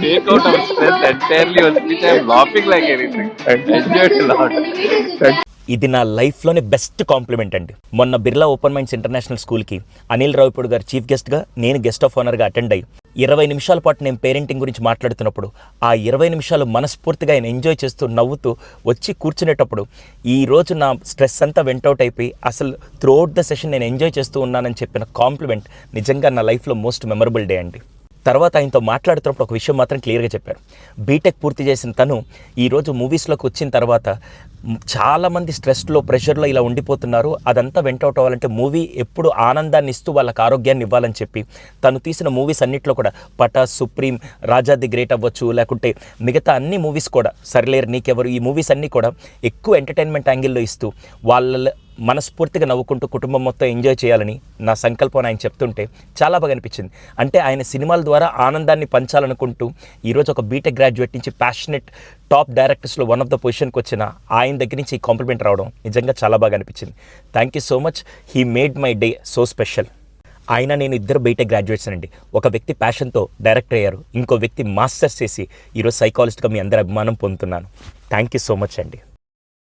take out our stress entirely on which I am laughing like anything. I enjoyed a lot. ఇది నా లైఫ్లోనే best compliment అండి. మొన్న Birla open minds international స్కూల్కి అనిల్ రావిపూడి గారు chief గెస్ట్గా, నేను గెస్ట్ ఆఫ్ ఆనర్గా అటెండ్ అయ్యి 20 నిమిషాల పాటు నేను పేరెంటింగ్ గురించి మాట్లాడుతున్నప్పుడు ఆ 20 నిమిషాలు మనస్ఫూర్తిగా ఆయన ఎంజాయ్ చేస్తూ నవ్వుతూ వచ్చి కూర్చునేటప్పుడు ఈ రోజు నా స్ట్రెస్ అంతా వెంటౌట్ అయిపోయి అసలు త్రూఅవుట్ ద సెషన్ నేను ఎంజాయ్ చేస్తూ ఉన్నానని చెప్పిన కాంప్లిమెంట్ నిజంగా నా లైఫ్లో మోస్ట్ మెమరబుల్ డే అండి. తర్వాత ఆయనతో మాట్లాడుతున్నప్పుడు ఒక విషయం మాత్రం క్లియర్గా చెప్పారు. బీటెక్ పూర్తి చేసిన తను ఈరోజు మూవీస్లోకి వచ్చిన తర్వాత చాలామంది స్ట్రెస్లో, ప్రెషర్లో ఇలా ఉండిపోతున్నారు. అదంతా వెంటౌట్ అవ్వాలంటే మూవీ ఎప్పుడు ఆనందాన్ని ఇస్తూ వాళ్ళకి ఆరోగ్యాన్ని ఇవ్వాలని చెప్పి తను తీసిన మూవీస్ అన్నింటిలో కూడా పటాస్, సుప్రీం, రాజా ది గ్రేట్ అవ్వచ్చు, లేకుంటే మిగతా అన్ని మూవీస్ కూడా, సరిలేరు నీకెవరు, ఈ మూవీస్ అన్నీ కూడా ఎక్కువ ఎంటర్టైన్మెంట్ యాంగిల్లో ఇస్తూ వాళ్ళ మనస్ఫూర్తిగా నవ్వుకుంటూ కుటుంబం మొత్తం ఎంజాయ్ చేయాలని నా సంకల్పం ఆయన చెప్తుంటే చాలా బాగా అనిపించింది. అంటే ఆయన సినిమాల ద్వారా ఆనందాన్ని పంచాలనుకుంటూ ఈరోజు ఒక బీటెక్ గ్రాడ్యుయేట్ నుంచి ప్యాషనెట్ టాప్ డైరెక్టర్స్లో వన్ ఆఫ్ ద పొజిషన్కి వచ్చిన ఆయన దగ్గర నుంచి ఈ కాంప్లిమెంట్ రావడం నిజంగా చాలా బాగా అనిపించింది. Thank you so much. He made my day so special. ఆయన నేను ఇద్దరు బీటెక్ గ్రాడ్యుయేట్స్ అండి. ఒక వ్యక్తి ప్యాషన్తో డైరెక్టర్ అయ్యారు, ఇంకో వ్యక్తి మాస్టర్స్ చేసి ఈరోజు సైకాలజిస్ట్గా మీ అందరి అభిమానం పొందుతున్నాను. థ్యాంక్ యూ సో మచ్ అండి.